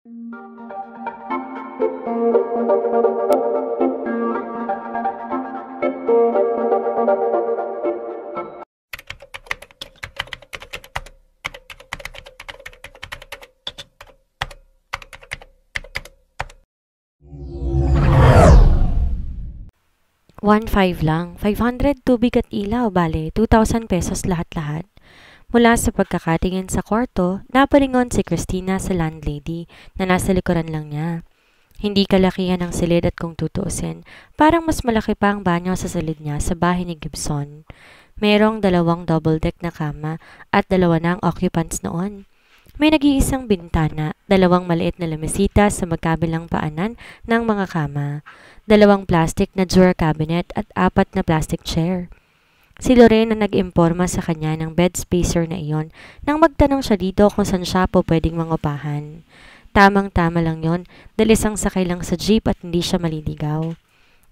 1,500 lang. 500 tubig at ilaw, bale, 2,000 pesos lahat-lahat. Mula sa pagkakatingin sa kwarto, napalingon si Christina sa landlady na nasa likuran lang niya. Hindi kalakihan ang silid at kung tutuusin, parang mas malaki pa ang banyo sa silid niya sa bahay ni Gibson. Merong 2 double-deck na kama at 2 na ang occupants noon. May nag-iisang bintana, 2 maliit na lamesita sa magkabilang paanan ng mga kama, 2 plastic na drawer cabinet at 4 na plastic chair. Si Lorraine na nag-imporma sa kanya ng bed spacer na iyon nang magtanong siya dito kung saan siya po pwedeng mangupahan. Tamang-tama lang yon dahil isang sakay lang sa jeep at hindi siya maliligaw.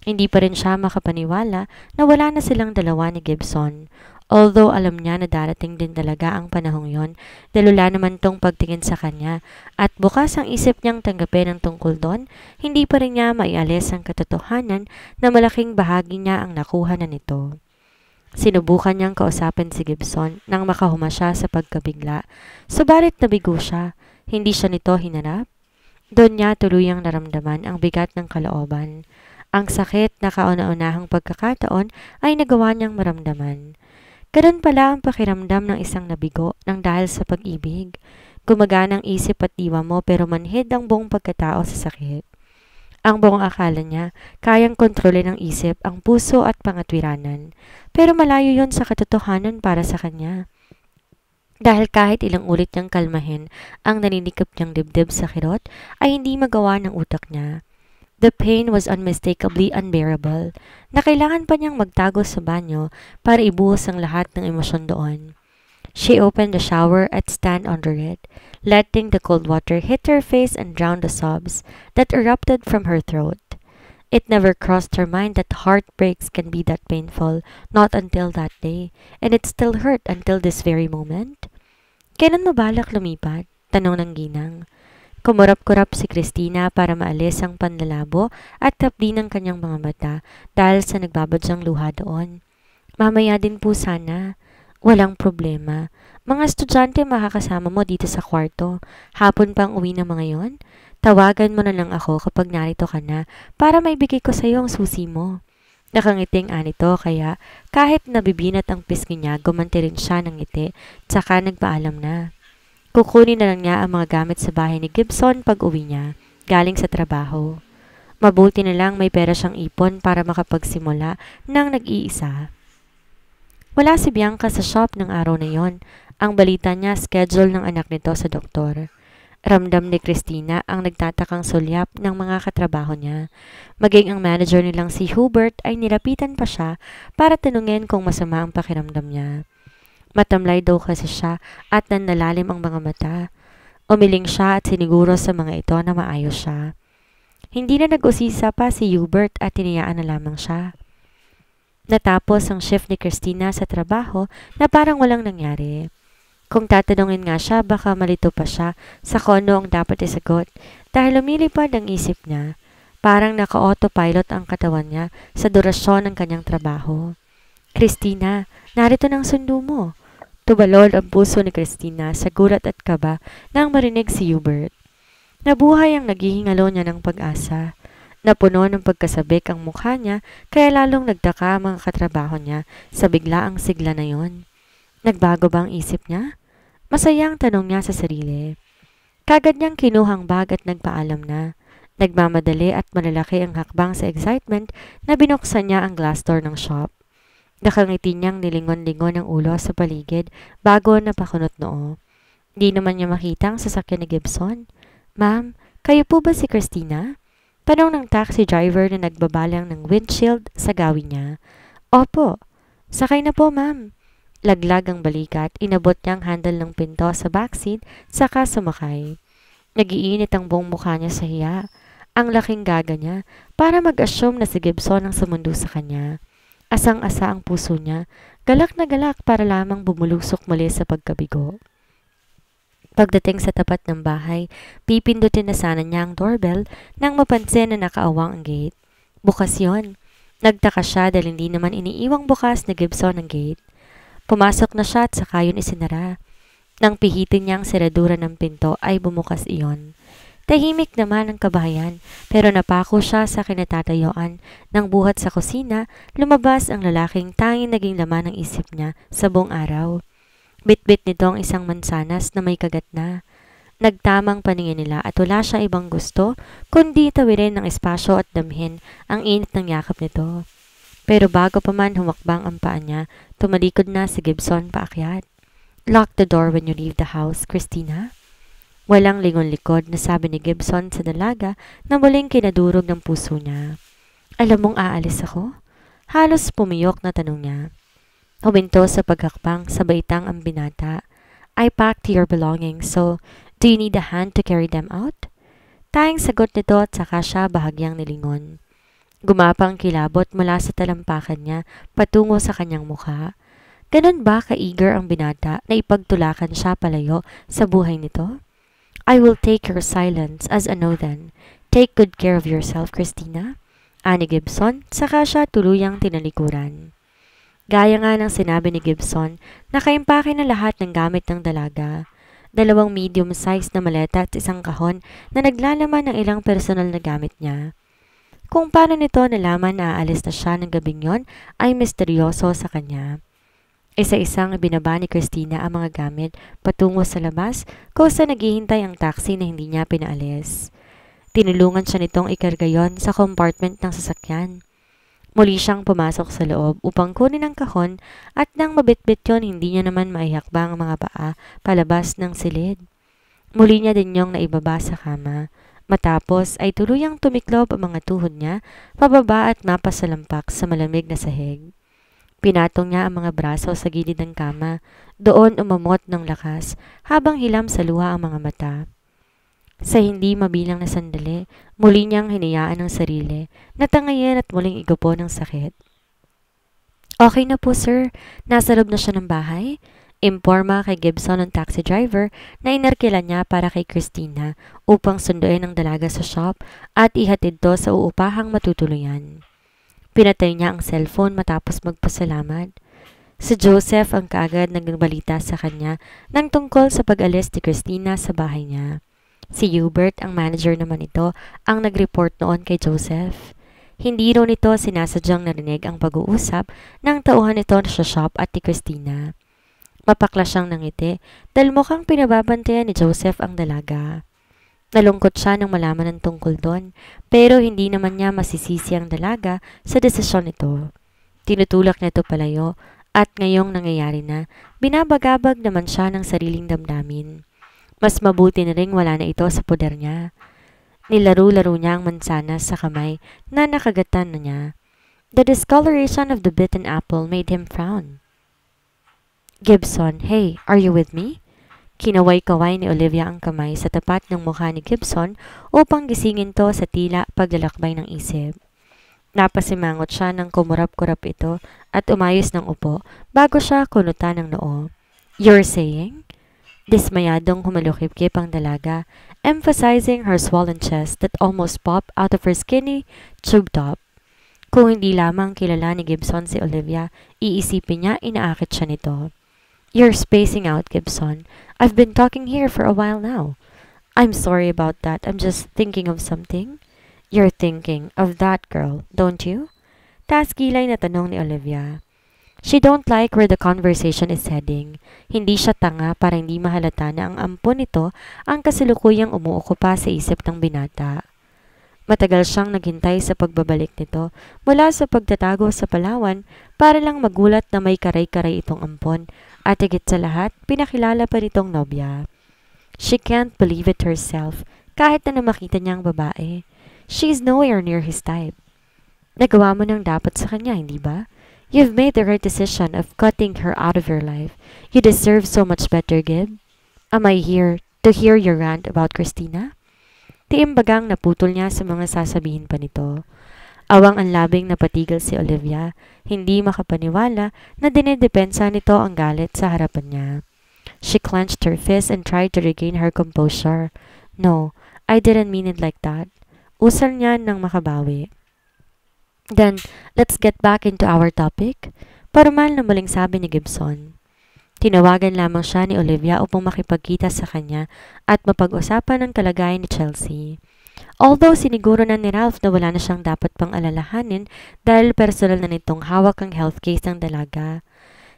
Hindi pa rin siya makapaniwala na wala na silang dalawa ni Gibson. Although alam niya na darating din talaga ang panahong yon dahil wala naman tong pagtingin sa kanya at bukas ang isip niyang tanggapin ang tungkol doon, hindi pa rin niya maialis ang katotohanan na malaking bahagi niya ang nakuha na nito. Sinubukan niyang kausapin si Gibson nang makahuma siya sa pagkabigla, subalit nabigo siya, hindi siya nito hinarap. Doon niya tuluyang naramdaman ang bigat ng kalooban. Ang sakit na kauna-unahang pagkakataon ay nagawa niyang maramdaman. Ganun pala ang pakiramdam ng isang nabigo nang dahil sa pag-ibig. Gumagana ang isip at diwa mo pero manhid ang buong pagkatao sa sakit. Ang buong akala niya, kayang kontrolin ng isip, ang puso at pangatwiranan. Pero malayo yon sa katotohanan para sa kanya. Dahil kahit ilang ulit niyang kalmahin ang naninikip niyang dibdib sa kirot, ay hindi magawa ng utak niya. The pain was unmistakably unbearable, na kailangan pa niyang magtago sa banyo para ibuhos ang lahat ng emosyon doon. She opened the shower and stand under it, letting the cold water hit her face and drown the sobs that erupted from her throat. It never crossed her mind that heartbreaks can be that painful, not until that day, and it still hurt until this very moment. Kailan mo balak lumipat? Tanong ng ginang. Kumurap-kurap si Christina para maalis ang panlalabo at tapdi ng kanyang mga mata dahil sa nagbabadyang luha doon. Mamaya din po sana. Walang problema. Mga estudyante makakasama mo dito sa kwarto. Hapon pang uwi ng mga yon. Tawagan mo na lang ako kapag narito ka na para maibigay ko sa iyo ang susi mo. Nakangiting anito kaya kahit nabibinat ang pisngi niya, gumanti rin siya ng ngiti, tsaka nagpaalam na. Kukunin na lang niya ang mga gamit sa bahay ni Gibson pag uwi niya, galing sa trabaho. Mabuti na lang may pera siyang ipon para makapagsimula ng nag-iisa. Wala si Bianca sa shop ng araw na yon. Ang balita niya, schedule ng anak nito sa doktor. Ramdam ni Christina ang nagtatakang sulyap ng mga katrabaho niya. Maging ang manager nilang si Hubert ay nilapitan pa siya para tanungin kung masama ang pakiramdam niya. Matamlay daw kasi siya at nanlalalim ang mga mata. Umiling siya at siniguro sa mga ito na maayos siya. Hindi na nag-usisa pa si Hubert at tiniyaan na lamang siya. Natapos ang shift ni Christina sa trabaho na parang walang nangyari. Kung tatanungin nga siya, baka malito pa siya sa kung ano ang dapat isagot dahil lumilipad ang isip niya. Parang naka-autopilot ang katawan niya sa durasyon ng kanyang trabaho. Christina, narito ng sundo mo. Tubalon ang puso ni Christina sa gulat at kaba nang marinig si Hubert. Nabuhay ang naghihingalo niya ng pag-asa. Napuno ng pagkasabik ang mukha niya kaya lalong nagtaka ang mga katrabaho niya sa biglaang sigla na yon. Nagbago ba ang isip niya? Masayang tanong niya sa sarili. Kagad niyang kinuhang bag at nagpaalam na. Nagmamadali at malalaki ang hakbang sa excitement na binuksan niya ang glass door ng shop. Nakangiti niyang nilingon-lingon ang ulo sa paligid bago napakunot noo. Di naman niya makita ang sasakyan ni Gibson. Ma'am, kayo po ba si Christina? Tanong ng taxi driver na nagbabalang ng windshield sa gawin niya. Opo. Sakay na po, ma'am. Laglag ang balikat, inabot niya ang handle ng pinto sa backseat, saka sumakay. Nagiinit ang buong mukha niya sa hiya. Ang laking gaga niya para mag-assume na si Gibson ang sumundo sa kanya. Asang-asa ang puso niya, galak na galak para lamang bumulusok muli sa pagkabigo. Pagdating sa tapat ng bahay, pipindutin na sana niya ang doorbell nang mapansin na nakaawang ang gate. Bukas yon. Nagtaka siya dahil hindi naman iniiwang bukas na Gibson ang gate. Pumasok na siya at saka yun isinara. Nang pihitin niya ang seradura ng pinto ay bumukas iyon. Tahimik naman ang kabahayan pero napako siya sa kinatatayuan ng buhat sa kusina, lumabas ang lalaking tanging naging laman ng isip niya sa buong araw. Bitbit nito ang isang mansanas na may kagat na. Nagtamang paningin nila at wala siya ibang gusto kundi tawirin ng espasyo at damhin ang init ng yakap nito. Pero bago pa man humakbang ang paa niya, tumalikod na si Gibson paakyat. "Lock the door when you leave the house, Christina." Walang lingon-likod na sabi ni Gibson sa dalaga na muling kinadurog ng puso niya. "Alam mong aalis ako?" Halos pumiyok na tanong niya. Huminto sa paghakbang sa baitang ang binata. "I packed your belongings, so do you need a hand to carry them out?" Tanging sagot nito at saka siya bahagyang nilingon. Gumapang kilabot mula sa talampakan niya patungo sa kanyang mukha. Ganon ba ka-eager ang binata na ipagtulakan siya palayo sa buhay nito? "I will take your silence as a no then. Take good care of yourself, Christina," ani Gibson, saka siya tuluyang tinalikuran. Gaya nga ng sinabi ni Gibson, nakaimpake na lahat ng gamit ng dalaga. 2 medium-sized na maleta at isang kahon na naglalaman ng ilang personal na gamit niya. Kung paano nito nalaman na aalis na siya ng gabing yon ay misteryoso sa kanya. Isa-isang ibinaba ni Christina ang mga gamit patungo sa labas kung saan naghihintay ang taxi na hindi niya pinaalis. Tinulungan siya nitong ikarga yon sa compartment ng sasakyan. Muli siyang pumasok sa loob upang kunin ang kahon at nang mabitbit yon hindi niya naman maihakbang ang mga paa palabas ng silid. Muli niya din yung naibaba sa kama. Matapos ay tuluyang tumiklob ang mga tuhod niya pababa at mapasalampak sa malamig na sahig. Pinatong niya ang mga braso sa gilid ng kama, doon umamot ng lakas habang hilam sa luha ang mga mata. Sa hindi mabilang na sandali, muli niyang hinayaan ang sarili, natangayan at muling igupo ng sakit. "Okay na po, sir. Nasa loob na siya ng bahay?" Imporma kay Gibson ng taxi driver na inarkilan niya para kay Christina upang sunduin ang dalaga sa shop at ihatid to sa uupahang matutuluyan. Pinatay niya ang cellphone matapos magpasalamat. Si Joseph ang kaagad nagbalita sa kanya ng tungkol sa pag-alis ni Christina sa bahay niya. Si Hubert, ang manager naman ito, ang nag-report noon kay Joseph. Hindi raw nito sinasadyang narinig ang pag-uusap ng tauhan nito sa shop at ni Christina. Mapakla siyang nangiti dahil mukhang pinababantayan ni Joseph ang dalaga. Nalungkot siya nang malaman ng tungkol doon, pero hindi naman niya masisisi ang dalaga sa desisyon nito. Tinutulak niya ito palayo at ngayong nangyayari na, binabagabag naman siya ng sariling damdamin. Mas mabuti na ring wala na ito sa poder niya. Nilaro-laro niya ang mansanas sa kamay na nakagatan na niya. The discoloration of the bitten apple made him frown. "Gibson, hey, are you with me?" Kinaway-kaway ni Olivia ang kamay sa tapat ng mukha ni Gibson upang gisingin to sa tila paglalakbay ng isip. Napasimangot siya ng kumurap-kurap ito at umayos ng upo bago siya kunutan ng noo. "You're saying?" Dismayadong humalukip-kip ang dalaga, emphasizing her swollen chest that almost popped out of her skinny tube top. Kung hindi lamang kilala ni Gibson si Olivia, iisipin niya inaakit siya nito. "You're spacing out, Gibson. I've been talking here for a while now." "I'm sorry about that. I'm just thinking of something." "You're thinking of that girl, don't you?" Taas-kilay na tanong ni Olivia. She don't like where the conversation is heading. Hindi siya tanga para hindi mahalata na ang ampon nito ang kasalukuyang umuukupa sa isip ng binata. Matagal siyang naghintay sa pagbabalik nito mula sa pagtatago sa Palawan para lang magulat na may karay-karay itong ampon at higit sa lahat pinakilala pa nitong nobya. She can't believe it herself kahit na makita niya ang babae. She's nowhere near his type. Nagawa mo nang dapat sa kanya, hindi ba? You've made the right decision of cutting her out of your life. You deserve so much better, Gib. Am I here to hear your rant about Christina? Tiimbagang naputol niya sa mga sasabihin pa nito. Awang ang labing napatigil si Olivia, hindi makapaniwala na dinedepensa nito ang galit sa harapan niya. She clenched her fist and tried to regain her composure. No, I didn't mean it like that. Usal niya nang makabawi. Then, let's get back into our topic. Formal na muling sabi ni Gibson. Tinawagan lamang siya ni Olivia upang makipagkita sa kanya at mapag-usapan ang kalagayan ni Chelsea. Although siniguro na ni Ralph na wala na siyang dapat pang alalahanin dahil personal na nitong hawak ang health case ng dalaga.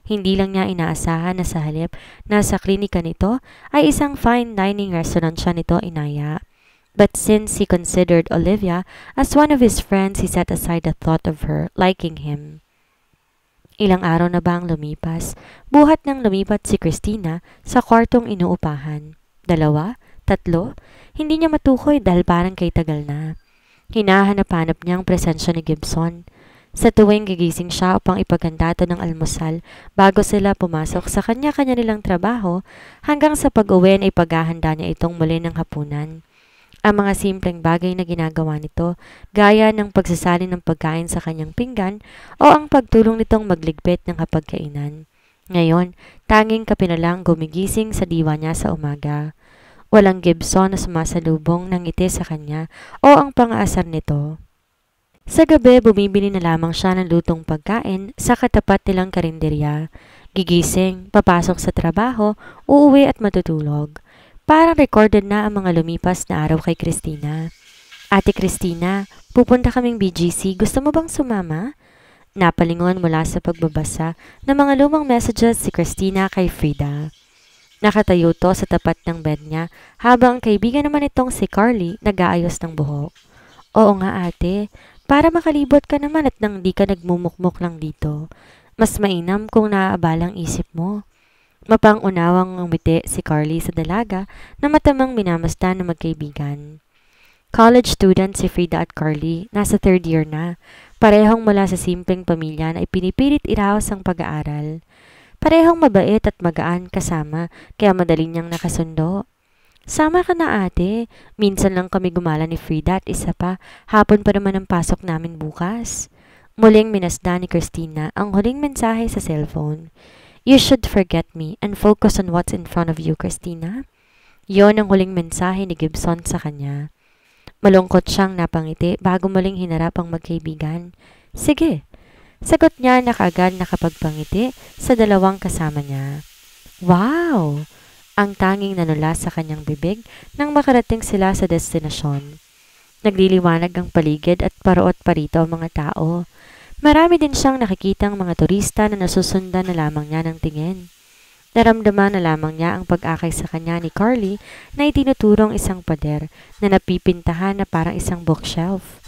Hindi lang niya inaasahan na sa halip na sa klinika nito ay isang fine dining restaurant siya nito inaya. But since he considered Olivia as one of his friends, he set aside the thought of her liking him. Ilang araw na ba ang lumipas? Buhat nang lumipat si Christina sa kwartong inuupahan. 2? 3? Hindi niya matukoy dahil parang kay tagal na. Hinahanap-hanap niya ang presensya ni Gibson. Sa tuwing gigising siya upang ipaghandato ng almusal bago sila pumasok sa kanya-kanya nilang trabaho hanggang sa pag-uwi ay paghahanda niya itong muli ng hapunan. Ang mga simpleng bagay na ginagawa nito, gaya ng pagsasalin ng pagkain sa kanyang pinggan o ang pagtulong nitong magligpit ng hapagkainan. Ngayon, tanging kape na lang gumigising sa diwa niya sa umaga. Walang Gibson na sumasalubong ng ngiti sa kanya o ang pang-aasar nito. Sa gabi, bumibili na lamang siya ng lutong pagkain sa katapat nilang karinderya. Gigising, papasok sa trabaho, uuwi at matutulog. Parang recorded na ang mga lumipas na araw kay Christina. Ate Christina, pupunta kaming BGC. Gusto mo bang sumama? Napalingon mula sa pagbabasa ng mga lumang messages si Christina kay Frida. Nakatayo to sa tapat ng bed niya habang ang kaibigan naman itong si Carly nag-aayos ng buhok. Oo nga ate, para makalibot ka naman at nang di ka nagmumukmuk lang dito. Mas mainam kung naaabalang isip mo. Mapang-unawang ngumiti si Carly sa dalaga na matamang minamasdan na magkaibigan. College student si Frida at Carly, nasa 3rd year na. Parehong mula sa simpleng pamilya na ipinipilit iraos ang pag-aaral. Parehong mabait at magaan kasama kaya madali niyang nakasundo. Sama ka na ate, minsan lang kami gumala ni Frida at isa pa, hapon pa naman ang pasok namin bukas. Muling minasdan ni Christina ang huling mensahe sa cellphone. You should forget me and focus on what's in front of you, Christina. Yon ang huling mensahe ni Gibson sa kanya. Malungkot siyang napangiti bago muling hinarap ang magkaibigan. Sige. Sagot niya na kaagad nakapagpangiti sa dalawang kasama niya. Wow! Ang tanging nanula sa kanyang bibig nang makarating sila sa destinasyon. Nagliliwanag ang paligid at paroot parito ang mga tao. Marami din siyang nakikitang mga turista na nasusundan na lamang niya ng tingin. Naramdaman na lamang niya ang pag-akay sa kanya ni Carly na itinuturong isang pader na napipintahan na parang isang bookshelf.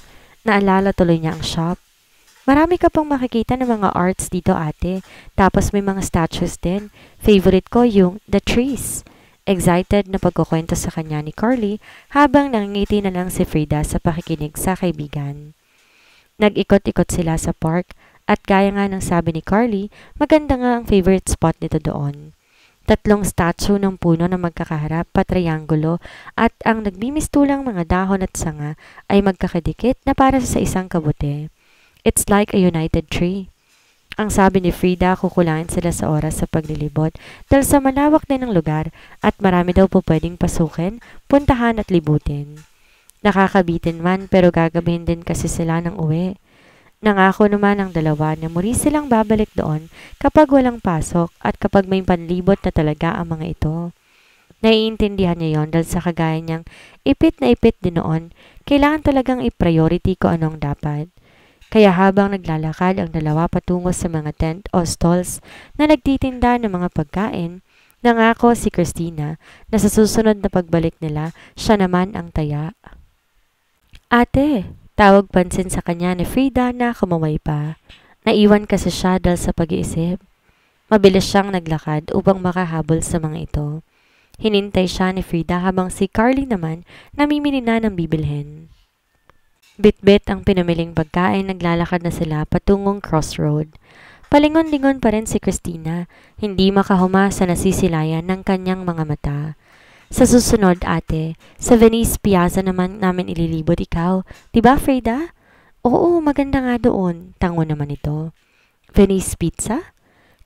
Naalala tuloy niya ang shop. Marami ka pang makikita ng mga arts dito ate, tapos may mga statues din. Favorite ko yung The Trees. Excited na pagkukwento sa kanya ni Carly habang nangingiti na lang si Frida sa pakikinig sa kaibigan. Nag-ikot-ikot sila sa park at gaya nga ng sabi ni Carly, maganda nga ang favorite spot nito doon. 3 statue ng puno na magkakaharap pa-triangulo at ang nagbimistulang mga dahon at sanga ay magkakadikit na para sa isang kabuti. It's like a united tree. Ang sabi ni Frida, kukulangan sila sa oras sa paglilibot dahil sa malawak din ang lugar at marami daw po pwedeng pasukin, puntahan at libutin. Nakakabitin man pero gagabihin din kasi sila ng uwi. Nangako naman ang dalawa na muli silang babalik doon kapag walang pasok at kapag may panlibot na talaga ang mga ito. Naiintindihan niya yon dahil sa kagaya niyang ipit na ipit din noon, kailangan talagang i-priority ko anong dapat. Kaya habang naglalakad ang dalawa patungo sa mga tent o stalls na nagtitinda ng mga pagkain, nangako si Christina na sa susunod na pagbalik nila, siya naman ang taya. Ate, tawag pansin sa kanya ni Frida na kumaway pa. Naiwan kasi siya dahil sa pag-iisip. Mabilis siyang naglakad upang makahabol sa mga ito. Hinintay siya ni Frida habang si Carly naman namimili na ng bibilhin. Bit-bit ang pinamiling pagkain, naglalakad na sila patungong crossroad. Palingon-lingon pa rin si Christina, hindi makahuma sa nasisilayan ng kanyang mga mata. Sa susunod ate, sa Venice Piazza naman namin ililibot ikaw. Diba Frida? Oo, maganda nga doon. Tango naman ito. Venice Pizza?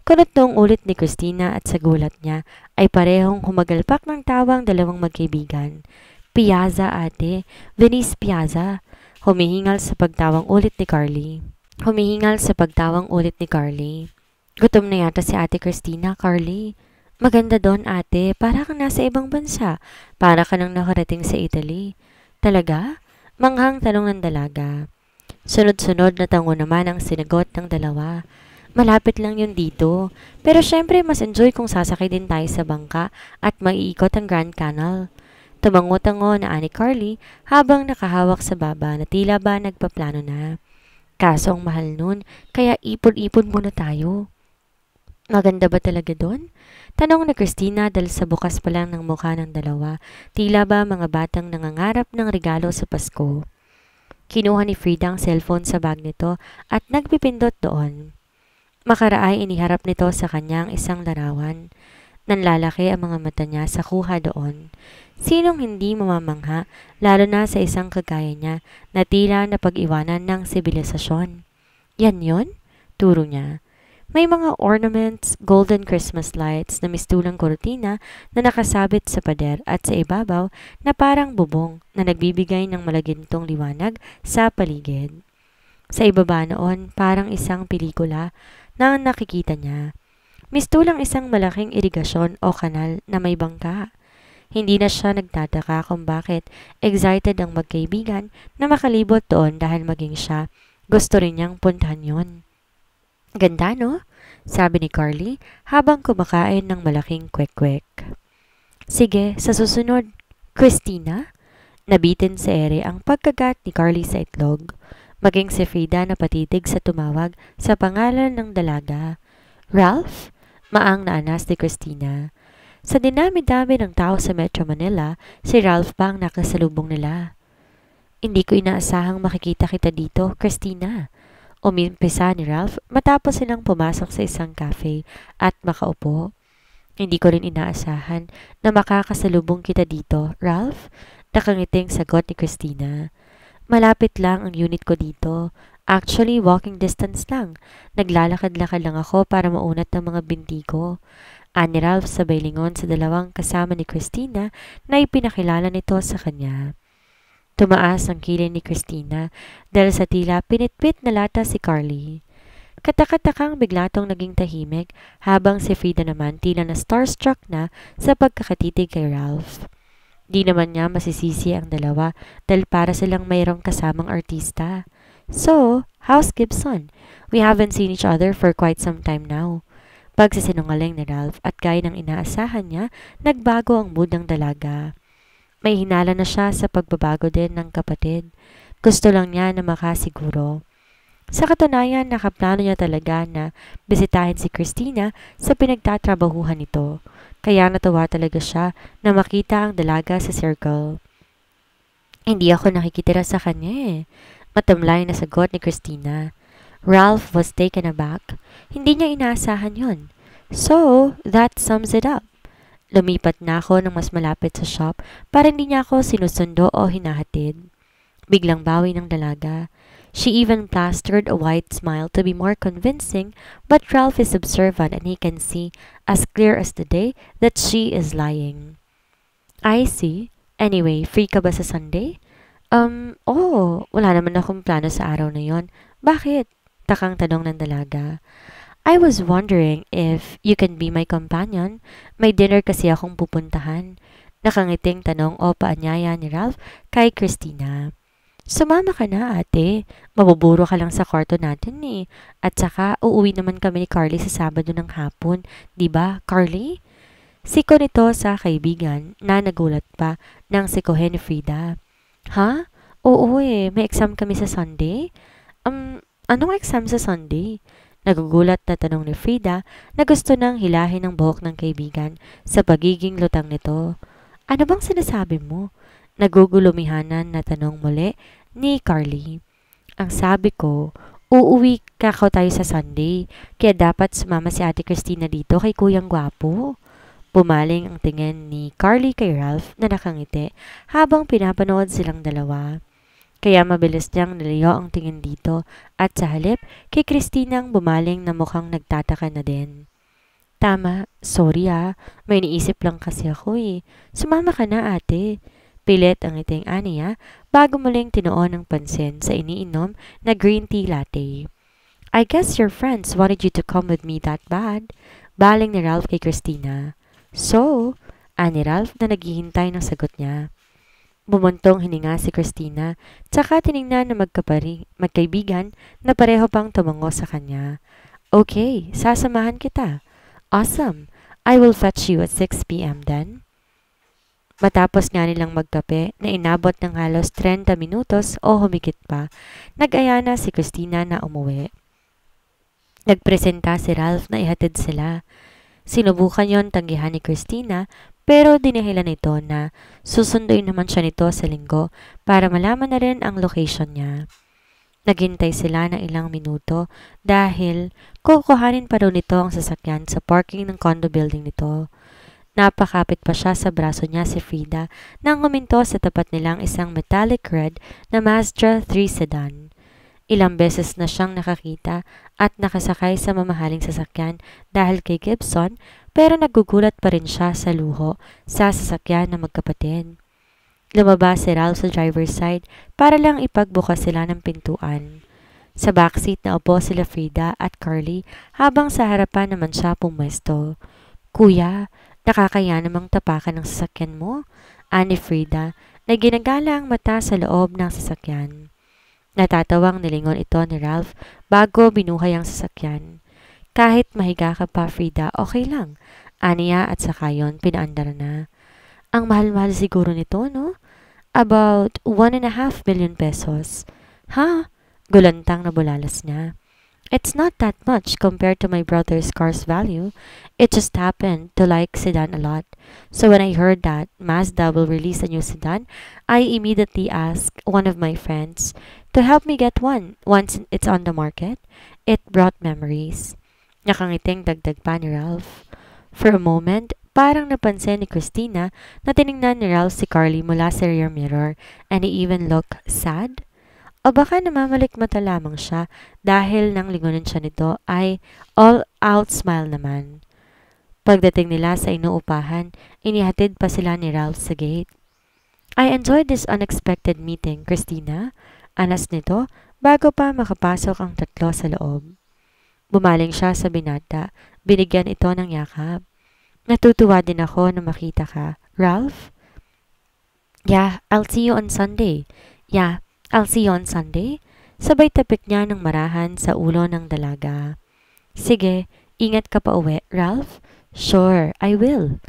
Kunot noong ulit ni Christina at sa gulat niya ay parehong humagalpak ng tawang dalawang magkaibigan. Piazza ate, Venice Piazza. Humihingal sa pagtawang ulit ni Carly. Gutom na yata si ate Christina, Carly. Maganda doon ate, para kang nasa ibang bansa. Para ka nang nakarating sa Italy. Talaga? Manghang tanong ng dalaga. Sunod-sunod na tango naman ang sinagot ng dalawa. Malapit lang yun dito. Pero syempre mas enjoy kung sasakay din tayo sa bangka at maiikot ang Grand Canal. Tumango-tango na ani Carly habang nakahawak sa baba na tila ba nagpaplano na. Kaso ang mahal nun, kaya ipon-ipon muna tayo. Maganda ba talaga doon? Tanong na Christina dahil sa bukas pa lang ng mukha ng dalawa, tila ba mga batang nangangarap ng regalo sa Pasko. Kinuha ni Frida ang cellphone sa bag nito at nagpipindot doon. Makaraay iniharap nito sa kanyang isang larawan. Nanlalaki ang mga mata niya sa kuha doon. Sinong hindi mamamangha, lalo na sa isang kagaya niya na tila napag-iwanan ng sibilisasyon. Yan yon? Turo niya. May mga ornaments, golden Christmas lights na mistulang kortina na nakasabit sa pader at sa ibabaw na parang bubong na nagbibigay ng malagintong liwanag sa paligid. Sa ibaba noon, parang isang pelikula na nakikita niya. Mistulang isang malaking irigasyon o kanal na may bangka. Hindi na siya nagtataka kung bakit excited ang magkaibigan na makalibot doon dahil maging siya. Gusto rin niyang puntahan yon. Ganda no? Sabi ni Carly habang kumakain ng malaking kwek-kwek. Sige, sa susunod. Christina? Nabitin sa ere ang pagkagat ni Carly sa itlog. Maging si Frida na patitig sa tumawag sa pangalan ng dalaga. Ralph? Maang naanas ni Christina. Sa dinami-dami ng tao sa Metro Manila, si Ralph pa ang nakasalubong nila. Hindi ko inaasahang makikita kita dito, Christina. Umimpisa ni Ralph matapos silang pumasok sa isang cafe at makaupo. Hindi ko rin inaasahan na makakasalubong kita dito, Ralph. Nakangiting sagot ni Christina. Malapit lang ang unit ko dito. Actually, walking distance lang. Naglalakad-lakad lang ako para maunat ng mga binti ko. Ani Ralph sabay lingon sa dalawang kasama ni Christina na ipinakilala nito sa kanya. Tumaas ang kilay ni Christina dahil sa tila pinitpit na lata si Carly. Katakatakang biglatong naging tahimik habang si Frida naman tila na starstruck na sa pagkakatitig kay Ralph. Di naman niya masisisi ang dalawa dahil para silang mayroong kasamang artista. So, how's Gibson? We haven't seen each other for quite some time now. Pagsisinungaling ni Ralph at gaya ng inaasahan niya, nagbago ang mood ng dalaga. May hinala na siya sa pagbabago din ng kapatid. Gusto lang niya na makasiguro. Sa katunayan, nakaplano niya talaga na bisitahin si Christina sa pinagtatrabahuhan nito. Kaya natuwa talaga siya na makita ang dalaga sa circle. Hindi ako nakikitira sa kanya eh. Matamlay na sagot ni Christina. Ralph was taken aback. Hindi niya inaasahan yon. So, that sums it up. Lumipat na ako ng mas malapit sa shop para hindi niya ako sinusundo o hinahatid. Biglang bawi ng dalaga. She even plastered a wide smile to be more convincing, but Ralph is observant and he can see, as clear as the day, that she is lying. I see. Anyway, free ka ba sa Sunday? Wala naman akong plano sa araw na yon. Bakit? Takang tanong ng dalaga. I was wondering if you can be my companion. May dinner kasi akong pupuntahan. Nakangiting tanong o paanyaya ni Ralph kay Christina. Sumama ka na ate. Mabuburo ka lang sa kwarto natin eh. At saka uuwi naman kami ni Carly sa Sabado ng hapon. Diba, Carly? Siko nito sa kaibigan na nagulat pa nang sikohin ni Frida. Ha? Oo eh, may exam kami sa Sunday? Anong exam sa Sunday? Nagugulat na tanong ni Frida na gusto nang hilahin ang buhok ng kaibigan sa pagiging lutang nito. Ano bang sinasabi mo? Nagugulumihanan na tanong muli ni Carly. Ang sabi ko, uuwi kako tayo sa Sunday, kaya dapat sumama si Ate Christina dito kay Kuyang Gwapo. Pumaling ang tingin ni Carly kay Ralph na nakangiti habang pinapanood silang dalawa. Kaya mabilis niyang niliyo ang tingin dito at sa halip kay Christina ang bumaling na mukhang nagtataka na din. Tama, sorry may iniisip lang kasi ako eh. Sumama ka na ate. Pilit ang iting Aniya bago muling tinuon ng pansin sa iniinom na green tea latte. I guess your friends wanted you to come with me that bad. Baling ni Ralph kay Christina. So, ani Ralph na naghihintay ng sagot niya. Bumuntong hininga si Christina, tsaka tiningnan na magkaibigan na pareho pang tumango sa kanya. Okay, sasamahan kita. Awesome. I will fetch you at 6 p.m. then. Matapos nga nilang magkape na inabot ng halos 30 minutos o humigit pa, nag-aya na si Christina na umuwi. Nagpresenta si Ralph na ihatid sila. Sinubukan yon tanggihan ni Christina pero dinihilan nito na susunduin naman siya nito sa linggo para malaman na rin ang location niya. Naghintay sila ng ilang minuto dahil kukuhanin pa daw nito ang sasakyan sa parking ng condo building nito. Napakapit pa siya sa braso niya si Frida nang huminto sa tapat nilang isang metallic red na Mazda 3 sedan. Ilang beses na siyang nakakita at nakasakay sa mamahaling sasakyan dahil kay Gibson pero nagugulat pa rin siya sa luho sa sasakyan na magkapatid. Lumabas si Ralph sa driver's side para lang ipagbukas sila ng pintuan. Sa backseat na upo sila Frida at Carly habang sa harapan naman siya pumwesto. Kuya, nakakaya namang tapakan ng sasakyan mo? Ani Frida na ginagala ang mata sa loob ng sasakyan. Natatawang nilingon ito ni Ralph bago binuhay ang sasakyan. Kahit mahiga ka pa Frida, okay lang. Aniya at saka yon pinaandar na. Ang mahal-mahal siguro nito, no? About 1.5 million pesos. Ha? Gulantang na bulalas niya. It's not that much compared to my brother's car's value. It just happened to like sedan a lot. So when I heard that Mazda will release a new sedan, I immediately asked one of my friends to help me get one once it's on the market. It brought memories. Nakangiting dagdag pa ni Ralph. For a moment, parang napansin ni Christina na tiningnan ni Ralph si Carly mula sa rear mirror and he even looked sad. O baka namamalik mata lamang siya dahil nang lingunin siya nito ay all-out smile naman. Pagdating nila sa inuupahan, inihatid pa sila ni Ralph sa gate. I enjoyed this unexpected meeting, Christina. Anas nito bago pa makapasok ang tatlo sa loob. Bumaling siya sa binata, binigyan ito ng yakap. Natutuwa din ako na makita ka, Ralph. Yeah, I'll see you on Sunday. Yeah, I'll see you on Sunday. Sabay tapik niya ng marahan sa ulo ng dalaga. Sige, ingat ka pa uwi, Ralph. Sure, I will.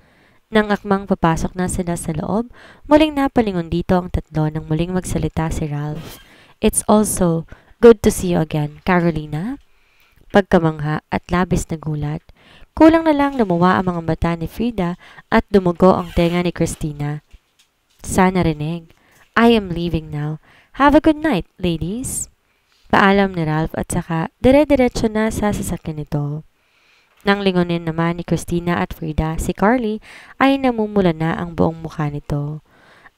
Nang akmang papasok na sila sa loob, muling napalingon dito ang tatlo nang muling magsalita si Ralph. It's also good to see you again, Carolina. Pagkamangha at labis na gulat, kulang na lang lumuwa ang mga mata ni Frida at dumugo ang tenga ni Christina. Sana rinig. I am leaving now. Have a good night, ladies. Paalam ni Ralph at saka dire-diretso na sa sasakyan nito. Nang lingunin naman ni Christina at Frida, si Carly ay namumula na ang buong mukha nito.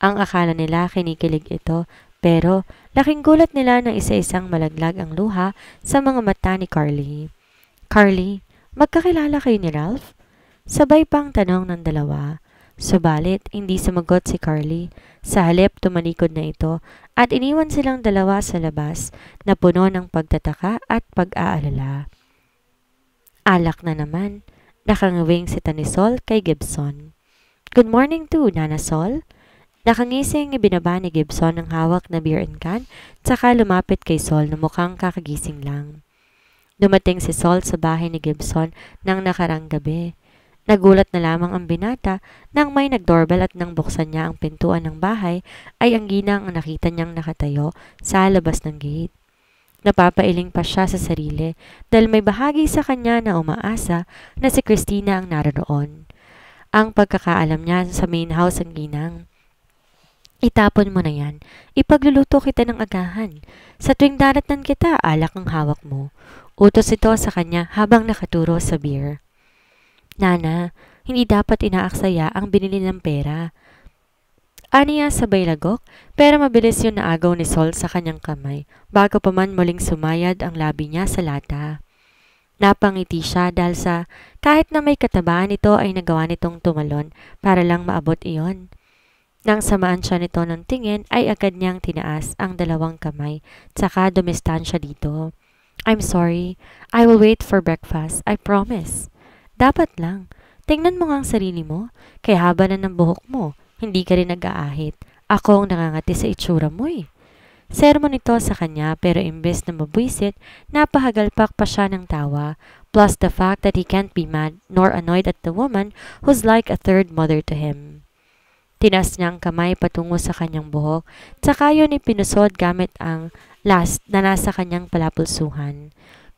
Ang akala nila kinikilig ito pero laking gulat nila nang isa-isang malaglag ang luha sa mga mata ni Carly. Carly, magkakilala kayo ni Ralph? Sabay pang tanong ng dalawa. Subalit, hindi sumagot si Carly. Sa halip, tumalikod na ito at iniwan silang dalawa sa labas na puno ng pagtataka at pag-aalala. Alak na naman. Nakangawing si Tanisol kay Gibson. Good morning to Nana Sol. Nakangising ibinaba ni Gibson ang hawak na beer and can tsaka lumapit kay Sol na mukhang kakagising lang. Dumating si Sol sa bahay ni Gibson nang nakarang gabi. Nagulat na lamang ang binata nang may nagdoorbell at nang buksan niya ang pintuan ng bahay ay ang ginang ang nakita niyang nakatayo sa labas ng gate. Napapailing pa siya sa sarili dahil may bahagi sa kanya na umaasa na si Christina ang naroon. Ang pagkakaalam niya sa main house ang ginang. Itapon mo na yan. Ipagluluto kita ng agahan. Sa tuwing daratnan kita, alak ang hawak mo. Utos ito sa kanya habang nakaturo sa beer. Nana, hindi dapat inaaksaya ang binili ng pera. Aniya sabay lagok, pero mabilis yun na agaw ni Sol sa kanyang kamay, bago pa man muling sumayad ang labi niya sa lata. Napangiti siya dahil sa kahit na may katabaan ito ay nagawa nitong tumalon para lang maabot iyon. Nang samaan siya nito ng tingin ay agad niyang tinaas ang dalawang kamay tsaka dumistan siya dito. I'm sorry. I will wait for breakfast. I promise. Dapat lang. Tingnan mo nga ang sarili mo. Kaya haba na ng buhok mo. Hindi ka rin nag-aahit. Ako ang nangangati sa itsura mo eh. Sermon nito sa kanya pero imbes na mabwisit, napahagalpak pa siya ng tawa, plus the fact that he can't be mad nor annoyed at the woman who's like a third mother to him. Tinas niya ang kamay patungo sa kanyang buhok, tsaka yun ipinusod gamit ang last na nasa kanyang palapulsuhan.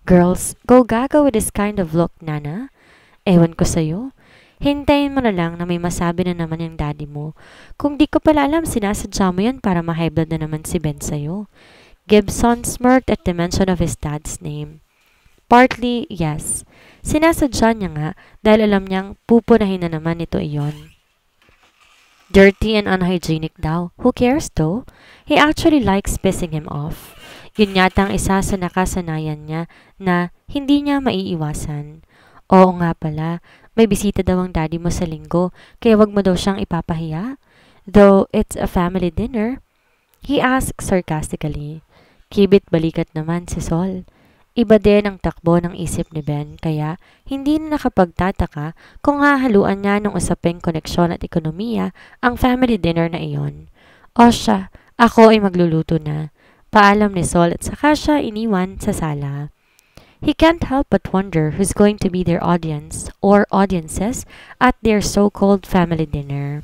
Girls, go gaga with this kind of look, Nana. Ewan ko sa'yo. Hintayin mo na lang na may masabi na naman yung daddy mo. Kung di ko pala alam, sinasadya mo yan para ma-high blood na naman si Ben sa'yo. Gibson smirked at the mention of his dad's name. Partly, yes. Sinasadya niya nga dahil alam niyang pupunahin na naman ito iyon. Dirty and unhygienic daw. Who cares though? He actually likes pissing him off. Yun yata ang isa sa nakasanayan niya na hindi niya maiiwasan. Oo nga pala, may bisita daw ang daddy mo sa linggo, kaya wag mo daw siyang ipapahiya. Though it's a family dinner, he asked sarcastically. Kibit balikat naman si Sol. Iba din ang takbo ng isip ni Ben, kaya hindi na nakapagtataka kung hahaluan niya ng usaping koneksyon at ekonomiya ang family dinner na iyon. O siya, ako ay magluluto na. Paalam ni Sol at saka siya iniwan sa sala. He can't help but wonder who's going to be their audience or audiences at their so-called family dinner.